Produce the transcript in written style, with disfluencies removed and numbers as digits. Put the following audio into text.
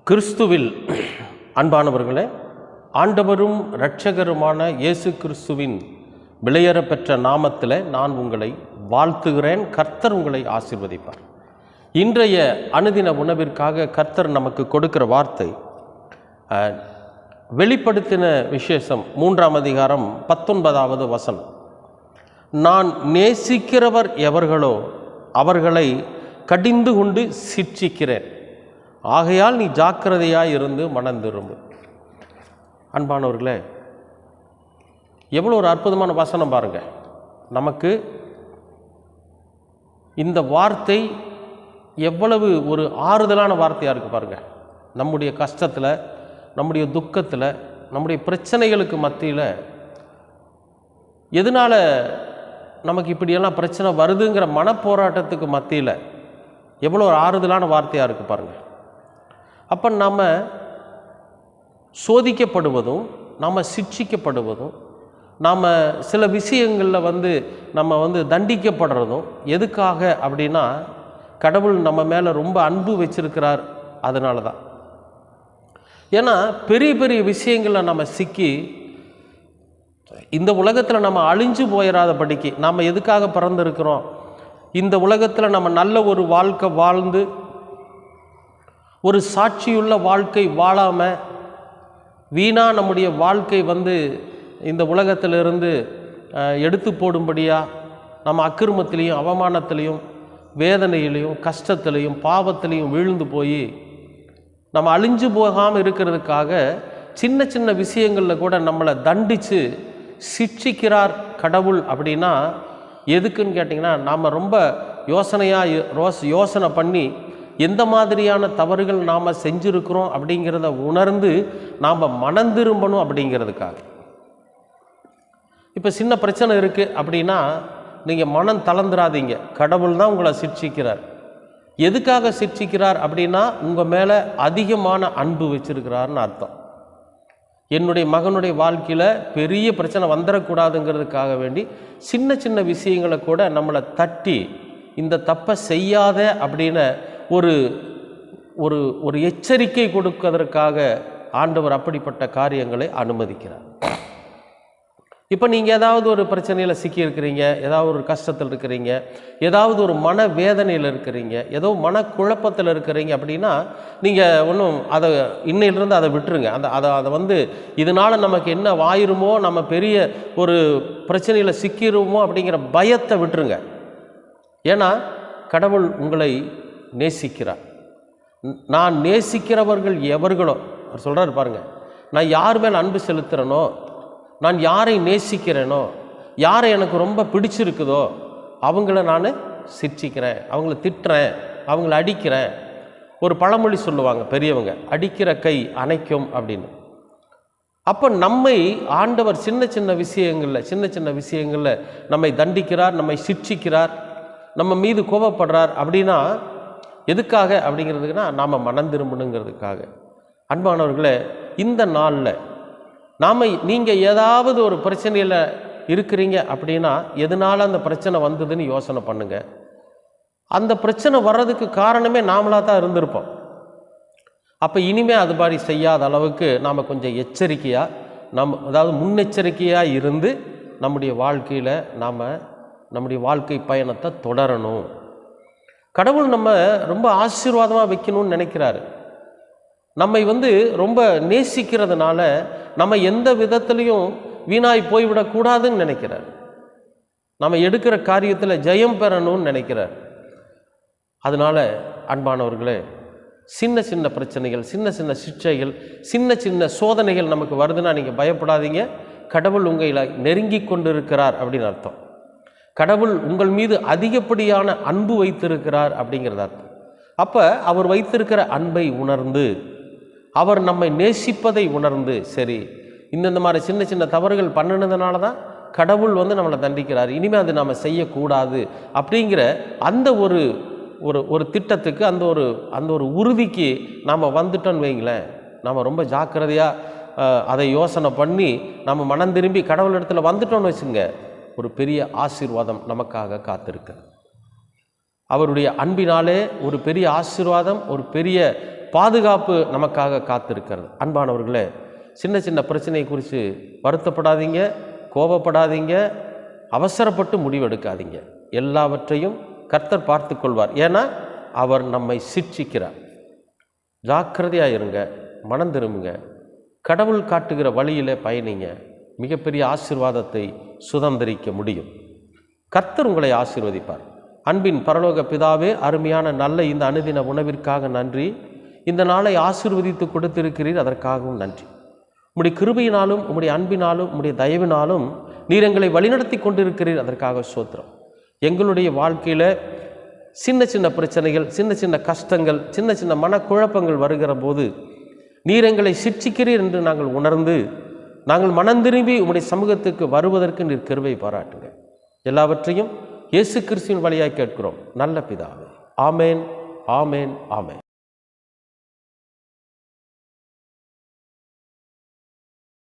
கிறிஸ்துவில் அன்பானவர்களே, ஆண்டவரும் இரட்சகருமான இயேசு கிறிஸ்துவின் விலையேறப்பெற்ற நாமத்தில் நான் உங்களை வாழ்த்துகிறேன். கர்த்தர் உங்களை ஆசீர்வதிப்பார். இன்றைய அனுதின உணவிற்காக கர்த்தர் நமக்கு கொடுக்கிற வார்த்தை வெளிப்படுத்தின விசேஷம் 3ஆம் அதிகாரம் 19வது வசனம். நான் நேசிக்கிறவர் எவர்களோ அவர்களை கடிந்து கொண்டு சிட்சிக்கிறேன், ஆகையால் நீ ஜாக்கிரதையாக இருந்து மனம் திரும்பு. அன்பானவர்களே, எவ்வளோ ஒரு அற்புதமான வசனம் பாருங்கள். நமக்கு இந்த வார்த்தை எவ்வளவு ஒரு ஆறுதலான வார்த்தையாக இருக்குது பாருங்கள். நம்முடைய கஷ்டத்தில், நம்முடைய துக்கத்தில், நம்முடைய பிரச்சனைகளுக்கு மத்தியில் எதனால் நமக்கு இப்படியெல்லாம் பிரச்சனை வருதுங்கிற மனப்போராட்டத்துக்கு மத்தியில் எவ்வளோ ஒரு ஆறுதலான வார்த்தையாக இருக்குது பாருங்கள். அப்போ நாம் சோதிக்கப்படுவதும், நாம் சிட்சிக்கப்படுவதும், நாம் சில விஷயங்களில் நம்ம தண்டிக்கப்படுறதும் எதுக்காக அப்படின்னா, கடவுள் நம்ம மேலே ரொம்ப அன்பு வச்சிருக்கிறார். அதனால தான். ஏன்னா பெரிய பெரிய விஷயங்களில் நம்ம சிக்கி இந்த உலகத்தில் நம்ம அழிஞ்சு போயிடாதபடிக்கு நாம் எதுக்காக பிறந்திருக்கிறோம், இந்த உலகத்தில் நம்ம நல்ல ஒரு வாழ்க்கை வாழ்ந்து ஒரு சாட்சியுள்ள வாழ்க்கை வாழாமல் வீணாக நம்முடைய வாழ்க்கை இந்த உலகத்திலிருந்து எடுத்து போடும்படியாக நம்ம அக்கிரமத்திலையும் அவமானத்திலையும் வேதனையிலையும் கஷ்டத்திலையும் பாவத்திலையும் வீழ்ந்து போய் நம்ம அழிஞ்சு போகாமல் இருக்கிறதுக்காக சின்ன சின்ன விஷயங்களில் கூட நம்மளை தண்டித்து சிட்சிக்கிறார் கடவுள். அப்படின்னா எதுக்குன்னு கேட்டிங்கன்னா, நாம் ரொம்ப யோசனை பண்ணி எந்த மாதிரியான தவறுகள் நாம் செஞ்சுருக்கிறோம் அப்படிங்கிறத உணர்ந்து நாம் மனம் திரும்பணும் அப்படிங்கிறதுக்காக. இப்போ சின்ன பிரச்சனை இருக்குது அப்படின்னா நீங்கள் மனம் தளர்ந்துடாதீங்க. கடவுள் தான் உங்களை சிட்சிக்கிறார். எதுக்காக சிட்சிக்கிறார் அப்படின்னா, உங்கள் மேலே அதிகமான அன்பு வச்சிருக்கிறார்னு அர்த்தம். என்னுடைய மகனுடைய வாழ்க்கையில் பெரிய பிரச்சனை வந்துடக்கூடாதுங்கிறதுக்காக வேண்டி சின்ன சின்ன விஷயங்களை கூட நம்மளை தட்டி இந்த தப்பை செய்யாத அப்படின்னு ஒரு ஒரு ஒரு எச்சரிக்கை கொடுப்பதற்காக ஆண்டவர் அப்படிப்பட்ட காரியங்களை அனுமதிக்கிறார். இப்போ நீங்கள் ஏதாவது ஒரு பிரச்சனையில் சிக்கியிருக்கிறீங்க, ஏதாவது ஒரு கஷ்டத்தில் இருக்கிறீங்க, ஏதாவது ஒரு மன வேதனையில் இருக்கிறீங்க, ஏதோ மனக்குழப்பத்தில் இருக்கிறீங்க அப்படின்னா நீங்கள் ஒன்றும் அதை இன்னையிலிருந்து அதை விட்டுருங்க. அதை இதனால் நமக்கு என்ன ஆயிருமோ, நம்ம பெரிய ஒரு பிரச்சனையில் சிக்கிடுவோமோ அப்படிங்கிற பயத்தை விட்டுருங்க. ஏன்னா கடவுள் உங்களை நேசிக்கிறார். நான் நேசிக்கிறவர்கள் எவர்களோ, அவர் சொல்கிறார் பாருங்கள், நான் யார் மேல் அன்பு செலுத்துகிறேனோ, நான் யாரை நேசிக்கிறேனோ, யாரை எனக்கு ரொம்ப பிடிச்சிருக்குதோ அவங்கள நான் சிட்சிக்கிறேன், அவங்கள திட்டுறேன், அவங்கள அடிக்கிறேன். ஒரு பழமொழி சொல்லுவாங்க பெரியவங்க, அடிக்கிற கை அணைக்கும் அப்படின்னு. அப்போ நம்மை ஆண்டவர் சின்ன சின்ன விஷயங்களில் நம்மை தண்டிக்கிறார், நம்மை சிட்சிக்கிறார், நம்ம மீது கோபப்படுறார். அப்படின்னா எதுக்காக அப்படிங்கிறதுக்குன்னா நாம் மனம் திரும்பணுங்கிறதுக்காக. அன்பானவர்களே, இந்த நாளில் நீங்கள் ஏதாவது ஒரு பிரச்சனையில் இருக்கிறீங்க அப்படின்னா எதனால் அந்த பிரச்சனை வந்ததுன்னு யோசனை பண்ணுங்கள். அந்த பிரச்சனை வர்றதுக்கு காரணமே நாமளாக தான் இருந்திருப்போம். அப்போ இனிமேல் அது மாதிரி செய்யாத அளவுக்கு நாம் கொஞ்சம் எச்சரிக்கையாக அதாவது முன்னெச்சரிக்கையாக இருந்து நம்முடைய வாழ்க்கையில் நம்முடைய வாழ்க்கை பயணத்தை தொடரணும். கடவுள் நம்ம ரொம்ப ஆசீர்வாதமாக வைக்கணும்னு நினைக்கிறாரு. நம்மை ரொம்ப நேசிக்கிறதுனால நம்ம எந்த விதத்துலையும் வீணாய் போய்விடக்கூடாதுன்னு நினைக்கிறார். நம்ம எடுக்கிற காரியத்தில் ஜெயம் பெறணும்னு நினைக்கிறார். அதனால் அன்பானவர்களே, சின்ன சின்ன பிரச்சனைகள், சின்ன சின்ன சிக்ஷைகள், சின்ன சின்ன சோதனைகள் நமக்கு வருதுன்னா நீங்கள் பயப்படாதீங்க. கடவுள் உங்களை நெருங்கி கொண்டிருக்கிறார் அப்படின்னு அர்த்தம். கடவுள் உங்கள் மீது அதிகப்படியான அன்பு வைத்திருக்கிறார் அப்படிங்கிறது அர்த்தம். அப்போ அவர் வைத்திருக்கிற அன்பை உணர்ந்து, அவர் நம்மை நேசிப்பதை உணர்ந்து, சரி இந்த மாதிரி சின்ன சின்ன தவறுகள் பண்ணினதுனால தான் கடவுள் நம்மளை தண்டிக்கிறார், இனிமேல் அது நாம் செய்யக்கூடாது அப்படிங்கிற அந்த ஒரு திட்டத்துக்கு, அந்த ஒரு உறுதிக்கு நாம் வந்துட்டோன்னு வைங்களேன், நாம் ரொம்ப ஜாக்கிரதையாக அதை யோசனை பண்ணி நம்ம மனம் திரும்பி கடவுள் இடத்துல வந்துட்டோன்னு வச்சுங்க, ஒரு பெரிய ஆசீர்வாதம் நமக்காக காத்திருக்கு. அவருடைய அன்பினாலே ஒரு பெரிய ஆசீர்வாதம், ஒரு பெரிய பாதுகாப்பு நமக்காக காத்திருக்கிறது. அன்பானவர்களே, சின்ன சின்ன பிரச்சனையை குறித்து வருத்தப்படாதீங்க, கோபப்படாதீங்க, அவசரப்பட்டு முடிவெடுக்காதீங்க. எல்லாவற்றையும் கர்த்தர் பார்த்து கொள்வார். ஏன்னா அவர் நம்மை சிட்சிக்கிறார். ஜாக்கிரதையாக இருங்க, மனம் திரும்புங்க, கடவுள் காட்டுகிற வழியிலே பயணிங்க. மிகப்பெரிய ஆசீர்வாதத்தை சுதந்திரிக்க முடியும். கர்த்தர் உங்களை ஆசீர்வதிப்பார். அன்பின் பரலோக பிதாவே, அருமையான நல்ல இந்த அனுதின உணவிற்காக நன்றி. இந்த நாளை ஆசீர்வதித்து கொடுத்திருக்கிறீர், அதற்காகவும் நன்றி. உம்முடைய கிருபையினாலும் உம்முடைய அன்பினாலும் உம்முடைய தயவினாலும் நீர் எங்களை வழிநடத்தி கொண்டிருக்கிறீர், அதற்காக ஸ்தோத்திரம். எங்களுடைய வாழ்க்கையில் சின்ன சின்ன பிரச்சனைகள், சின்ன சின்ன கஷ்டங்கள், சின்ன சின்ன மனக்குழப்பங்கள் வருகிற போது நீர் எங்களை சிட்சிக்கிறீர் என்று நாங்கள் உணர்ந்து நாங்கள் மனம் திரும்பி உம்முடைய சமூகத்துக்கு வருவதற்கு நீர் கிருபை பாராட்டுங்க. எல்லாவற்றையும் இயேசு கிறிஸ்துவின் வழியாய் கேட்கிறோம் நல்ல பிதாவே. ஆமேன், ஆமேன், ஆமேன்.